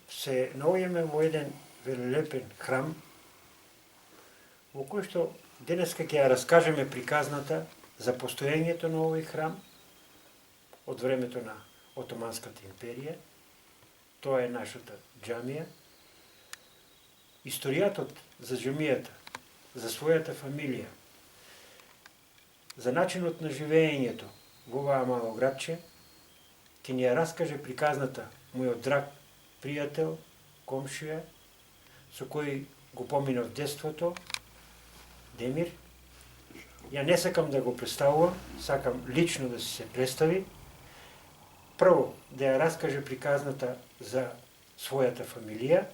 се наоѓаме во еден велелепен храм, во кој што денеска ќе ја раскажеме приказната за постоењето на овој храм од времето на Отоманската империја. Тоа е нашата џамија. Историјатот за џамијата, за својата фамилија, за начинот на живеењето во оваа мало градче, ќе ни ја раскаже приказната мојот драг пријател, комшија, со кој го поминав детството, Демир. Ја не сакам да го представувам, сакам лично да се представи. Прво, да ја раскаже приказната за својата фамилија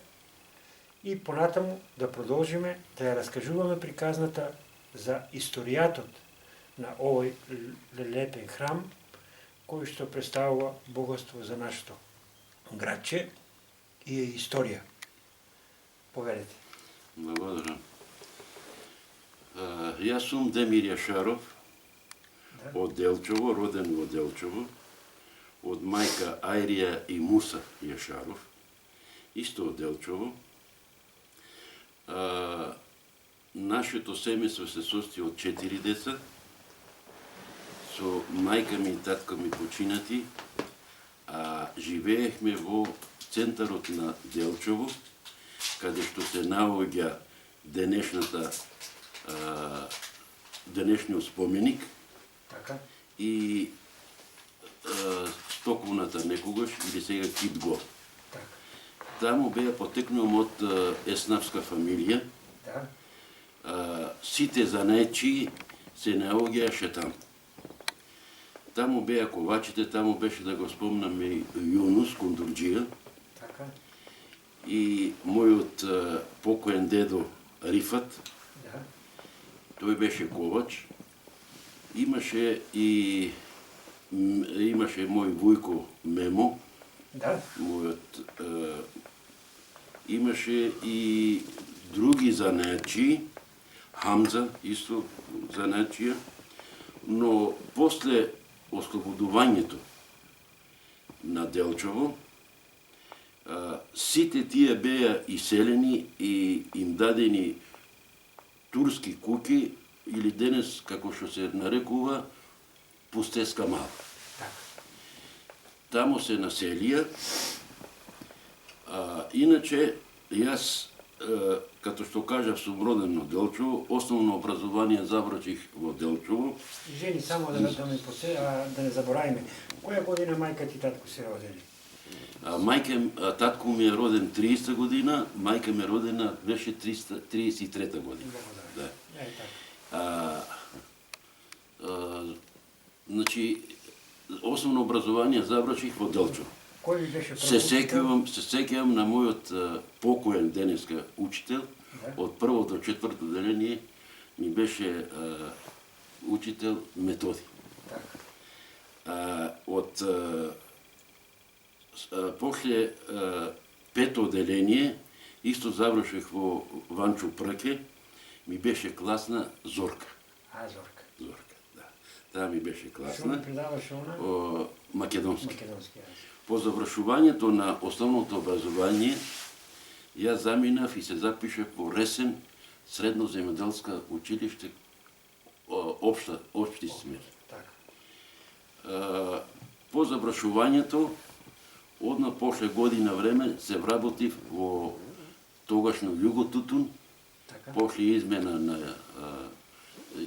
и понатаму да продолжиме да ја раскажуваме приказната за историјатот на овој лепен храм, кој што представува богатство за нашето градче и е историја. Поверете. Благодарам. Јас сум Демир Јашаров, од Делчево, роден во Делчево, од мајка Ајрија и Муса Јашаров, исто од Делчево. Нашето семејство се состои од 4 деца, со мајка ми и татко ми починати, а живеехме во центарот на Делчево, каде што се наоѓа денешниот споменик и стоковната некогаш, или сега Китго. Таму беа потекнувам од еснавска фамилија. Сите занаечи се наоѓаше таму. Таму беа ковачите, таму беше, да го спомнам, и Јунус Кондурџија. И мојот покоен дедо Рифат, тој беше ковач. Имаше мој вујко Мемо, мојот, имаше и други занаечи, Хамза, исто занаечија, но после ослободувањето на Делчево, сите тие беа иселени и им дадени турски куќи, или денес, како што се нарекува, пустеска мала. Таму се населија. Иначе, јас, като што кажав, сум роден во Делчево, основно образование заврших во Делчево. Жени, само да не заборавиме, која година мајка ти татко се родени? Татко ми е роден 30 година, мајка ми е родена беше 33 година. Значи, основно образование заврших во Делчево. Се сеќавам на мојот покоен денеска учител, од прво до четврто деление ми беше учител Методи. Од после пето деление, исто заврших во Ванчо Прке, ми беше класна Зорка. Зорка. Зорка, да. Таа ми беше класна. Што ми предаваше она? Македонски. По завршувањето на основното образование, јас заминав и се запишав во Ресен средно земјоделска училиште, општи смер. По завршувањето, одма после година време се вработив во тогашно Југотутун, после измена на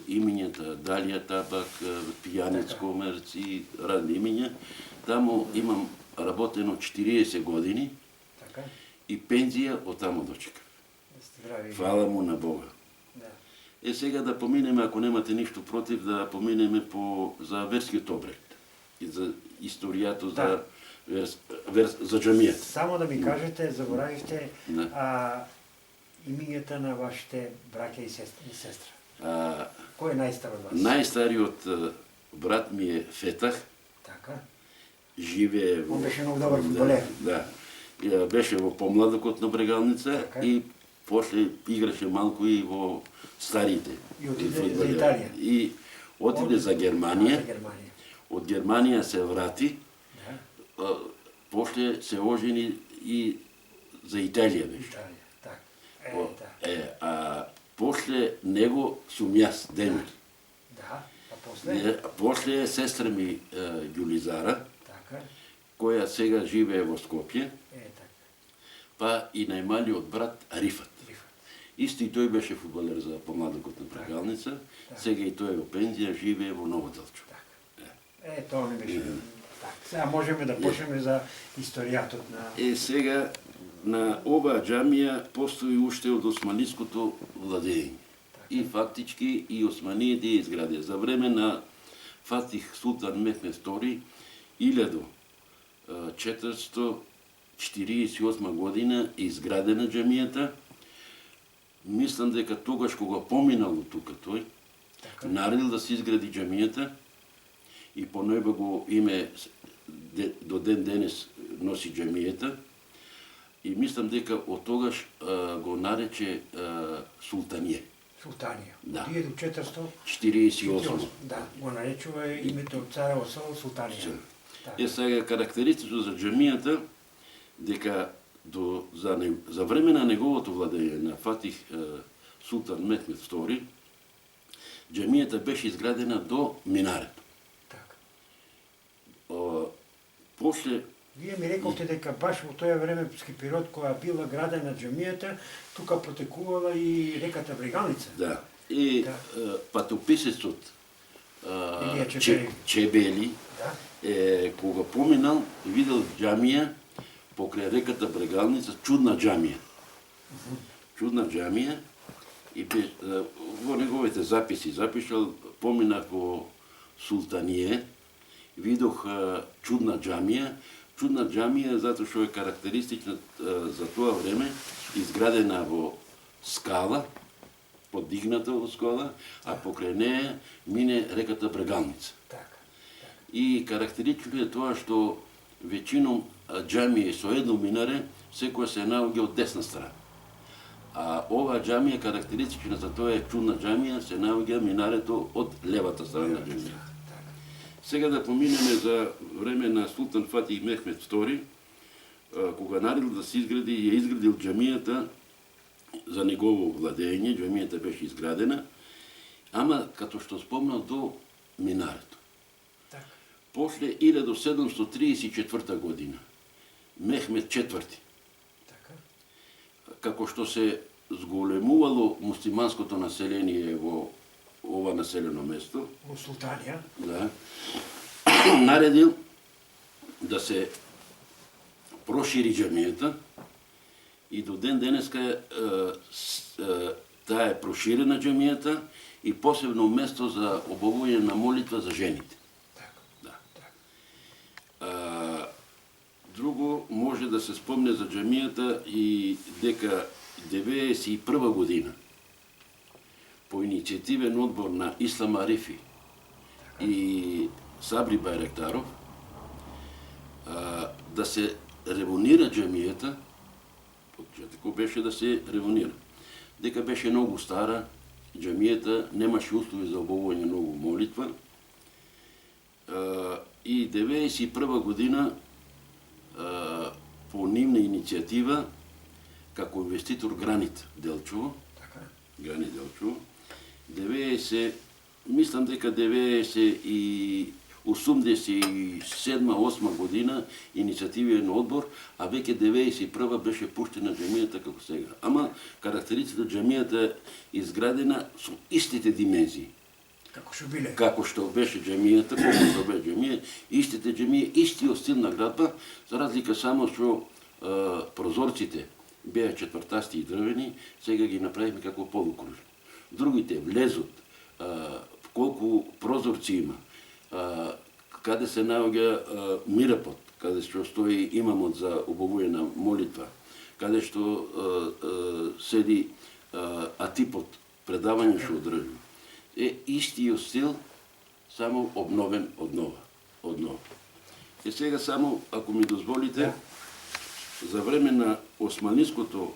имињата Далија Табак, Пијанец Комерц и разни имиња. Таму имам работено 40 години и пензија од таму дочекав. Фала му на Бога. Сега да поминеме, ако немате ништо против, да поминеме за верскиот обред и за историјата за џамијата. Само да ми кажете, заборавивте имињата на вашите браќа и сестра. Кој е најстар од вас? Најстариот брат ми е Фетах. Живее Он беше многу добар фудбалер. Да. Беше во помладокот на Брегалница и после играше малку и во старите. И отиде за Италија. И отиде за Германија. Од Германија се врати. После се ожени и за Италија беше. Италија, така. А после него сум јас, Демир. Да, а после? После е сестра ми Ѓулизара, Така. која сега живее во Скопје, Така. па и најмалиот брат Рифат. Исти тој беше фудбалер за помладокот на Прегалница, сега и тој е во пензија, живее во Ново Делчо. Тоа ми беше. Сега можеме да почнеме за историјатот на... Сега на оваа џамија постои уште од османиското владење. И фактички и османиите ја изградија. За време на Фатих Султан Мехмед II 1448 година е изградена џамијата. Мислам дека тогаш кога поминал тука тој, наредил да се изгради џамијата и по нејба го име до ден денес носи џамијата. И мислам дека од тогаш го нарече Султанија. Султанија. Да. 1448. Да, го наречува името од царево село Султанија. Сега карактеристично за џамијата дека за време на неговото владење на Фатих Султан Мехмед II, џамијата беше изградена до минарето. Така. После Вие ми рековте дека баш во тој временски период кога била градена џамијата, тука протекувала и реката Брегалница. Да. И патописецот Чебели, кога поминал, видел џамија покрај реката Брегалница, чудна џамија. Чудна џамија и во неговите записи запишал, поминах во Султаније, видох чудна џамија. Чудна џамија затоа што е карактеристична за тоа време, изградена во скала, подигната во скала, а покрај неја мине реката Брегалница. И карактеристично е тоа што веćinom џамии со едно минаре секоја се наоѓа од десна страна. А оваа џамија карактеристична за тоа е чудна џамија, се наоѓа минарето од левата страна на џамијата. Сега да поминеме за време на Султан Фатих Мехмед II, кога наредил да се изгради, ја изградил џамијата за негово владење, џамијата беше изградена, ама като што спомнал до минарето. После 1734 година, Мехмед IV, како што се зголемувало муслиманското население во ова населено место, во Султанија, да, наредил да се прошири џамијата и до ден денеска таа е проширена џамијата и посебно место за обавување на молитва за жените. Друго може да се спомне за џамијата и дека 1991 година по иницијативен одбор на Ислам Арифи и Сабри Байрактаров да се ревонира џамијата, почетокот беше да се ревонира. Дека беше многу стара, џамијата немаше услови за обавување многу молитва. И 1991 година по нивна иницијатива, како инвеститор Гранит Делчово, мислам дека 1987-1988 година иницијативен одбор, а веќе 1991 беше пуштена џамијата како сега. Ама карактеристиката џамијата е изградена со истите димензии. Како што беше џамијата, колку што беше џамија, истите џамија, истиот стил на градба, за разлика само што прозорците беа четвртасти и дрвени, сега ги направивме како полукружни. Другите, влезот, колку прозорци има, каде се наоѓа мирапот, каде што стои имамот за обавување на молитва, каде што седи атипот, предавање што одржува. Е истиот стил, само обновен од нова. И сега само, ако ми дозволите, за време на османиското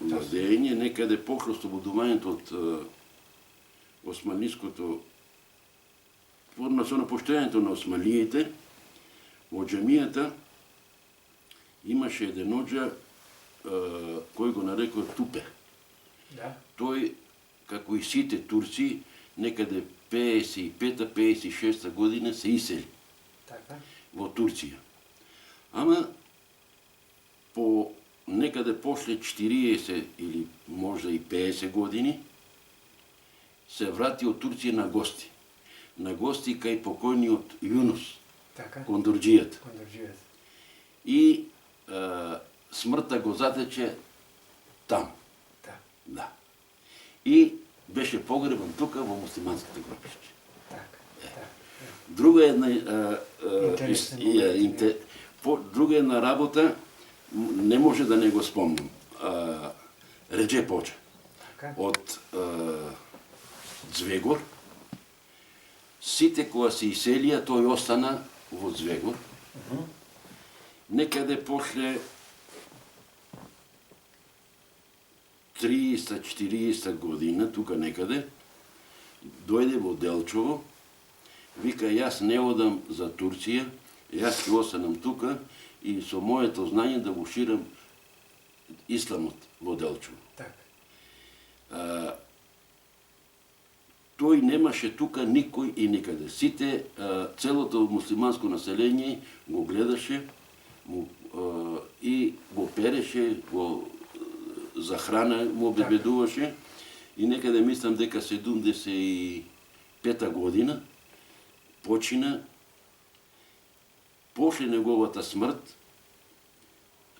владење, некаде покрај ослободувањето од османиското, со напуштањето на османиите, во џамијата имаше еден оџа кој го нарекува Тупе. Да. Тој, како и сите турци, некаде 55-56 година се исели Така. во Турција. Ама по некаде после 40 или можда и 50 години се врати од Турција на гости. На гости кај покојниот Јунус, Така. кондурџијата. Кондурџијата. И смртта го затече там. Да. Да. И беше погребан тука во муслиманските гробиште. Така. Да. Друга една Интересен друга една работа не може да не го спомнам. Реџе Поча Така. од Звегор. Сите кога се иселија, тој остана во Звегор. Некаде после 30-40 година, тука некаде, дојде во Делчово, вика, јас не одам за Турција, јас ќе останам тука и со моето знање да го ширам исламот во Делчово. Така. Тој немаше тука никој и никаде. Сите, целото муслиманско население го гледаше и го переше, го за храна му обезбедуваше и некаде мислам дека 75-та година почина после неговата смрт,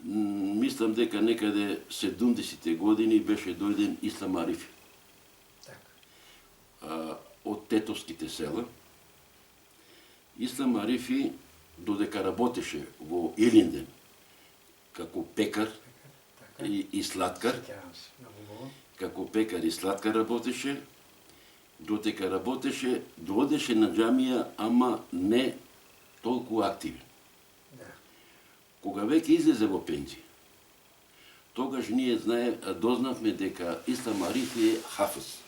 мислам дека некаде 70-те години беше дојден Ислам Арифи од тетовските села. Ислам Арифи, додека работеше во Илинден како пекар и сладкар, Сеќавам се. Многу убаво. како пекар и сладкар работеше, додека работеше, доодеше на џамија, ама не толку активен. Да. Кога веќе излезе во пензија, тогаш ние дознавме дека Ислам Арифи е хафыз.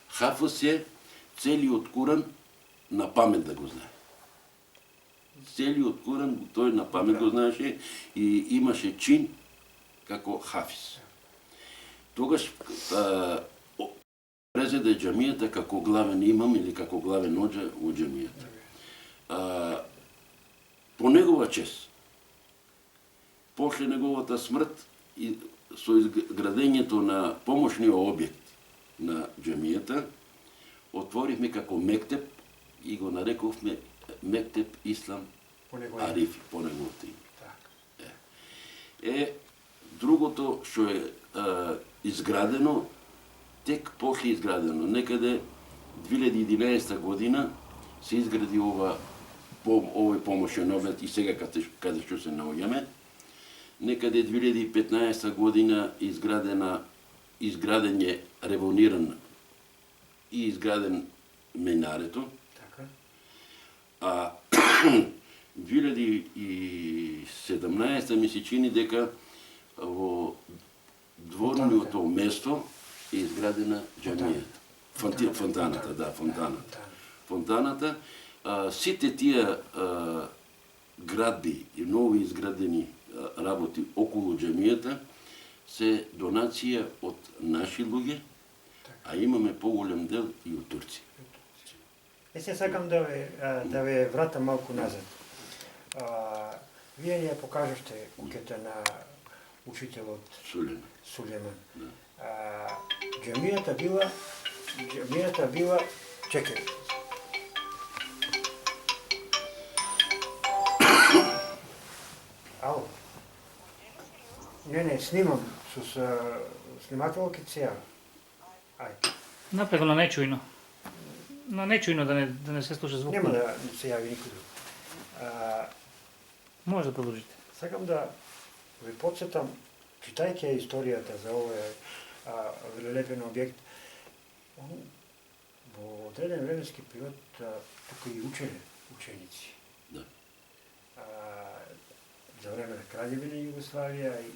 Хафыз е целиот Куран на памет да го знае. Целиот Куран тој на памет го знаеше и имаше чин како хафиз. Тогаш презеде џамијата како главен имам или како главен оџа во џамијата. По негова чест, после неговата смрт и со изградењето на помошниот објект на џамијата, отворивме како мектеп и го нарековме Мектеп Ислам По негово име. Арифи, по неговото име. Така. Другото што е изградено, тек после изградено, некаде 2011 година се изгради овој помошен објект и сега каде што се наоѓаме. Некаде 2015 година изграден е ревониран и изграден минарето. Така. А 2017 ми се чини дека во дворниото место е изградена џамијата. Фонтаната, да, фонтаната. Фонтаната, сите тие градби и нови изградени работи околу џамијата се донација од наши луѓе, а имаме поголем дел и од турци. Се сакам да ве вратам малку назад. Вие ја покажавте куќата на учителот Сулеман. Да. Џамијата била, чекај. Ало. Не, снимам со снимателот ќе се јави. Ајде. Направи го на нечујно. На нечујно да не се слуша звук. Нема да се јави никој друг. Може да продолжите. Сакам да ви подсетам, читајќи историјата за овој велелепен објект, во одреден временски период тука и учеле ученици. Да. За време на Краљевина Југославија и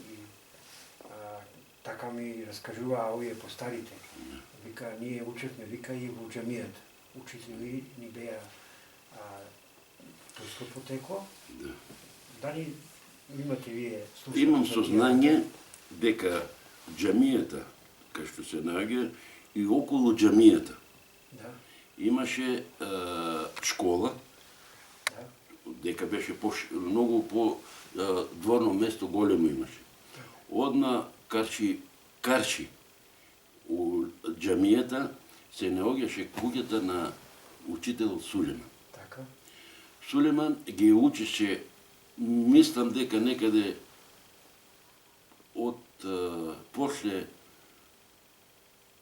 така ми раскажуваа овие постарите. Вика, ние учевме, вика, и во џамијата. Учители ни беа турско потекло. Да. Дали имате вие слушали? Имам сознание дека џамијата, кај што се наоѓа, и околу џамијата Да. имаше школа, Да. дека беше многу по дворно место големо имаше. Одна карши у џамијата се наоѓаше куќата на учител Сулеман. Така. Сулеман ги учеше, мислам дека некаде од после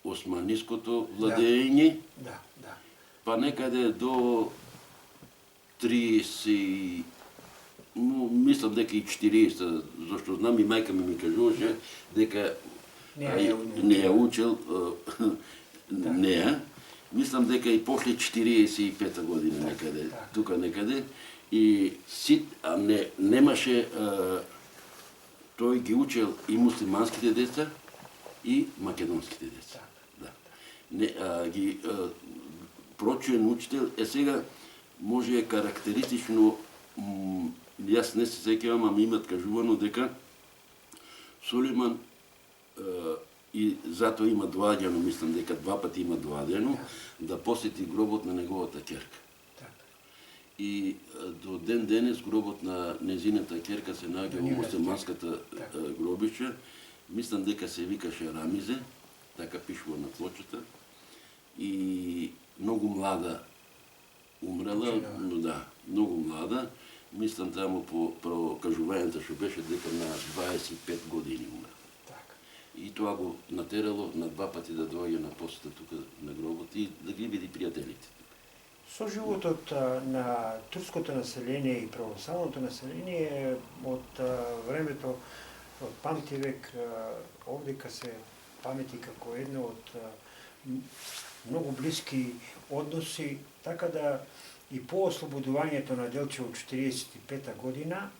османиското владење, Да, да. па некаде до 30, мислам дека и 40, зашто знам и мајка ми кажуваше дека не ја учел неа. Мислам дека и после 45 година некаде, тука некаде, и немаше, тој ги учел и муслиманските деца и македонските деца. Да. Ги прочуен учител, сега може е карактеристично, јас не се сеќавам, ама имат кажувано дека Сулейман и затоа има доаѓано, мислам дека 2 пати има доаѓано, да посети гробот на неговата ќерка. И до ден денес гробот на незината ќерка се наоѓа во муслиманската гробище. Мислам дека се викаше Рамизе, така пишува на плочата. И многу млада умрела, но да, многу млада. Мислам таму по кажувањето што беше дека на 25 години умрела. И тоа го натерало на 2 пати да доаѓа на посета тука на гробот и да ги види пријателите. Со животот на турското население и православното население од времето од памтивек овдека се памети како една од многу блиски односи, така да и по ослободувањето на Делчево 45 година,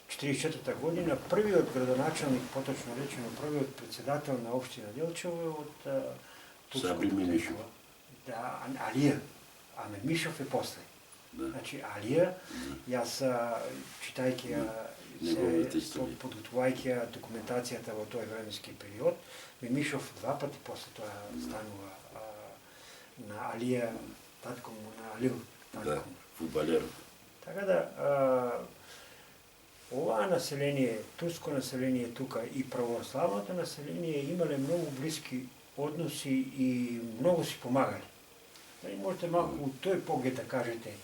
44-та година, првиот градоначалник, поточно речено, првиот председател на општина Делчево е од Сабри Мимишов. Да, Алија. Аме Мишов е после. Да. Значи Алија, јас читајќи подготвувајќи документацијата во тој временски период, Мимишов 2 пати после тоа станува на Алија, татко му на Алил. Да, фудбалерот. Така да, оваа население, турско население тука и православното население имале многу блиски односи и многу си помагали. Дали можете малку у тој поглед да кажете,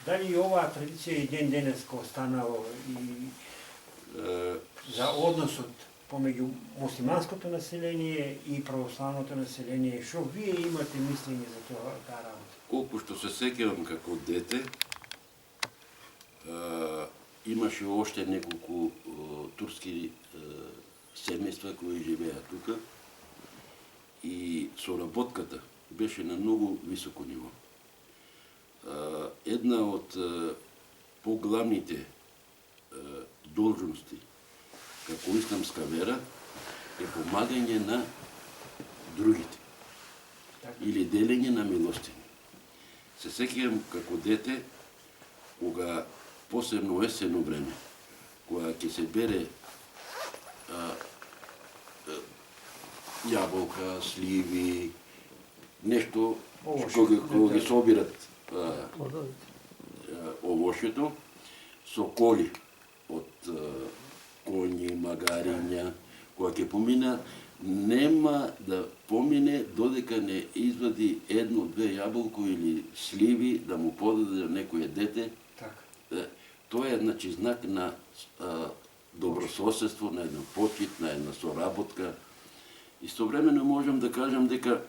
дали и оваа традиција и ден денеска останало и за односот помеѓу муслиманското население и православното население, што вие имате мислење за тоа работа? Колку што се сеќавам како дете, имаше оште неколку турски семејства кои живеа тука и соработката беше на многу високо ниво. Една од поглавните должности како исламска вера е помагање на другите или делење на милостини. Се сеќавам како дете, кога посебно есенно време, кога ќе се бере јаболка, сливи, нешто кога ги собират овошето, со коли од коњи, магариња, кога ќе помина, нема да помине додека не извади 1-2 јаболко или сливи да му подаде некое дете. Тоа е, значи, знак на добрососедство, на една почит, на една соработка. Истовремено можам да кажам дека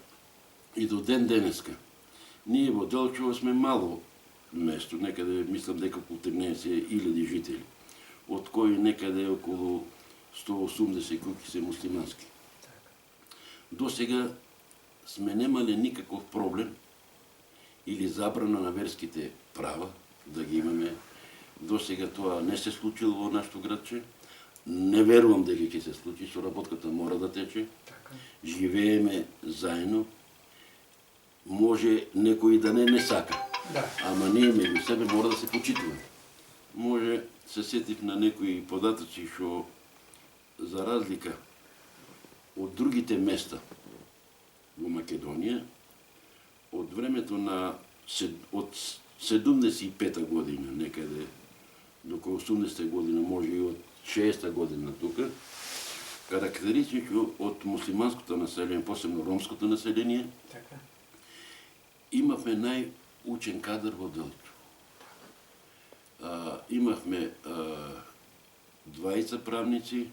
и до ден денеска ние во Делчево сме мало место, некаде мислам дека околу 13.000 жители, од кои некаде околу 180 куќи се муслимански. До сега сме немале никаков проблем или забрана на верските права да ги имаме. До сега тоа не се случило во нашето градче. Не верувам дека ќе се случи, соработката мора да тече. Живееме заедно. Може некој да не сака, ама ние меѓу себе мора да се почитуваме. Може се сетив на некои податоци што за разлика од другите места во Македонија, од времето на од 75-та година, некаде до 80-та година, може и од 60-та година тука, карактеристично од муслиманското население, посебно ромското население, Така. имавме најучен кадар во Делчо. Имавме двајца правници,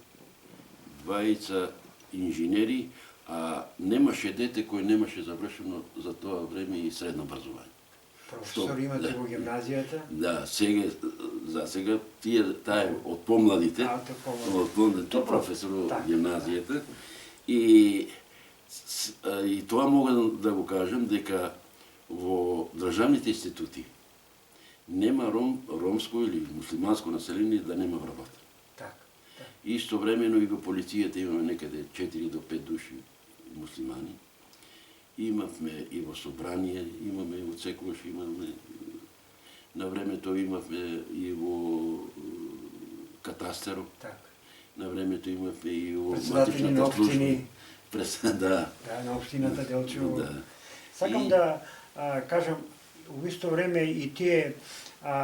двајца инженери, а немаше дете кој немаше завршено за тоа време и средно образование. Професор имате Да. во гимназијата? Да, за сега таа од помладите, Тоа помладите. од помладите, Тоа професор во така. гимназијата и тоа мога да го кажам дека во државните институти нема ромско или муслиманско население да нема вработен. Така. Истовремено и во полицијата имаме некаде 4 до 5 души муслимани. Имавме и во собрание, имаме и од секогаш имаме, на времето имавме и во катастерот, Така. на времето имавме и во Председатели на матичната служба. општини. Да, Да, на општината Делчево. да. Сакам И- да кажам, во исто време и тие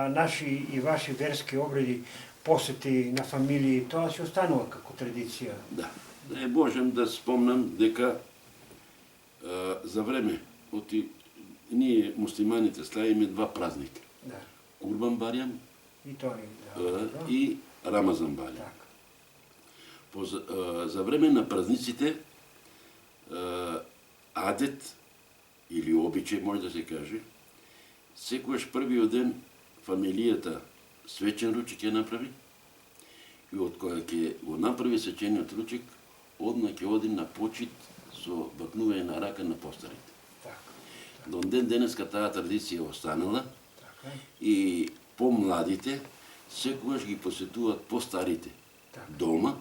наши и ваши верски обреди, посети на фамилии, тоа се останува како традиција. Да. Не можем да спомнам дека за време ние муслиманите славиме два празника. Да. Курбан Барјам И тоа ни да. и Рамазан Барјам. Така. За време на празниците адет или обичај може да се каже, секогаш првиот ден фамилијата свечен ручек ќе направи и од која ќе го направи свечениот ручек, одма ќе оди на почит со бакнување на рака на постарите. Така. До ден денеска таа традиција останала Така. и помладите секогаш ги посетуваат постарите Така. дома,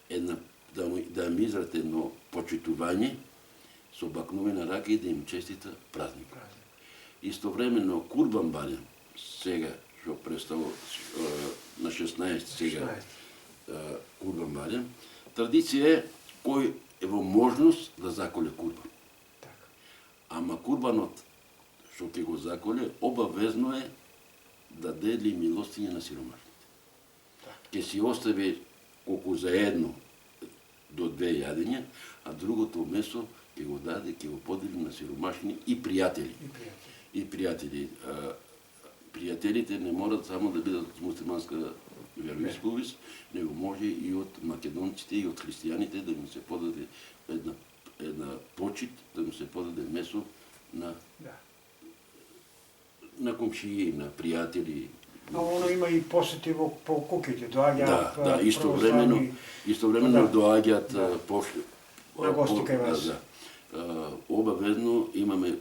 Да. да им израт едно почитување со бакнување на рака и да им честита празник. Празник. Истовремено Курбан Барјам, сега што представува на 16 сега 16. Курбан Барјам, традиција е кој е во можност да заколе курбан. Така. Ама курбанот што ќе го заколе обавезно е да дели милостиња на сиромашните. Така. Ќе си остави колку за едно до 2 јадења, а другото месо ќе го даде, ќе го подели на сиромашни и пријатели. И пријатели. И пријатели. Пријателите не морат само да бидат од муслиманска вероисповест, него може и од македонците и од христијаните да им се подаде една почит, да им се подаде месо на Да. комшии, на пријатели. А оно има и посети по куќите, доаѓаат Да, православни. истовремено Да. доаѓаат Да. пошли. На гости кај вас. Да. Обавезно имаме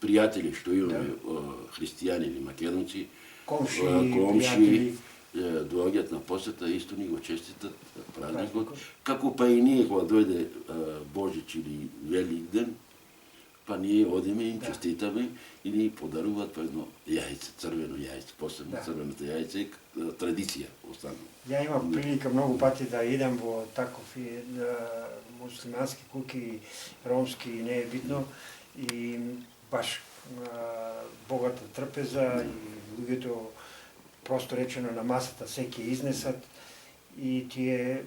пријатели што имаме христијани или македонци, Комши, комши, пријатели. доаѓаат на посета, исто ни го честитат празникот, Празникот. како па и ние кога дојде Божич или Великден, па ние одиме и им Да. честитаме и ни подаруваат по едно јајце, црвено јајце, посебно Да. црвеното јајце, традиција останува. Ја имам прилика многу пати да идам во таков и муслимански куќи, ромски, не е битно, и баш богата трпеза и луѓето просто речено на масата се ќе изнесат и ти е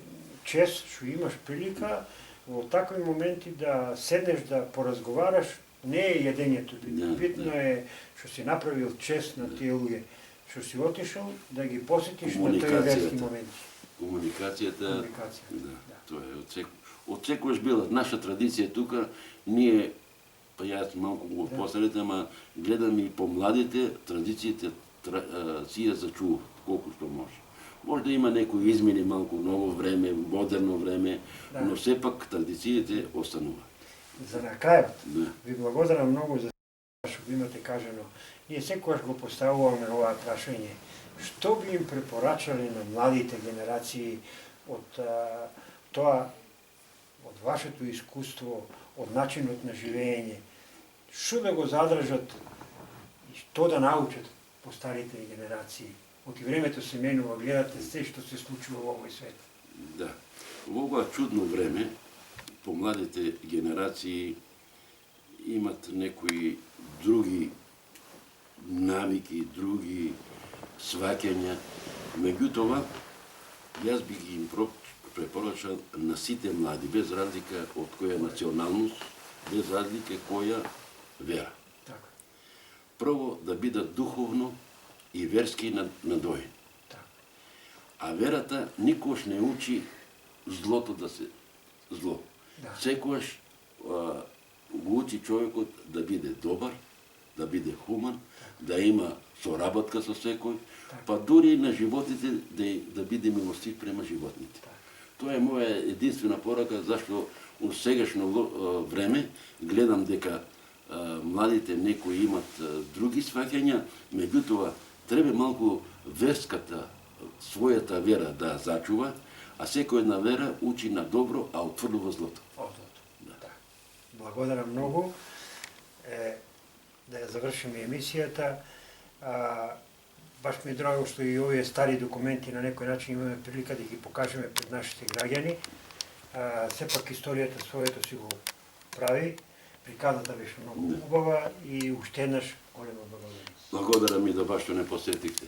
чест што имаш прилика во такви моменти да седнеш да поразговараш, не е јадењето битно, Да, битно да. е што си направил чест на тие луѓе, што си отишол да ги посетиш на тој Комуникацијата. верски моменти. Комуникацијата, Комуникација. да, тоа е од секојаш била наша традиција тука, ние па јас малку го Да. посредите, ама гледам и помладите традициите си ја зачуват колку што може. Може да има некои измени малку ново време, модерно време, Да. но сепак традициите остануваат. За на крајот, Да. ви благодарам многу за што ви имате кажано. Ние секогаш го поставуваме ова прашање. Што би им препорачале на младите генерации од тоа, од вашето искуство, од начинот на живење? Што да го задржат и што да научат по старите генерации? Од и времето се менува, гледате се што се случува во овој свет. Да. Во ова чудно време, помладите генерации имат некои други навики, други сваќања. Меѓутоа, јас би ги им препорачал на сите млади, без разлика од која националност, без разлика која вера. Така. Прво да бидат духовно и верски надоени. Така. А верата никош не учи злото да се зло. Да. Секојаш го учи човекот да биде добар, да биде хуман, да има соработка со секој, па дури на животите да биде милостив према животните. Тоа е моја единствена порака, зашто у сегашно време гледам дека младите некои имат други сваќања, меѓутоа треба малку верската, својата вера да зачува, а секој една вера учи на добро, а отврлува злото. Да. Благодарам многу. Да ја завршиме емисијата. Баш ми е драго што и овие стари документи на некој начин имаме прилика да ги покажеме пред нашите граѓани. Сепак историјата своето си го прави. Приказната беше многу убава и уште еднаш голема благодарност. Благодарам и да баш што не посетихте.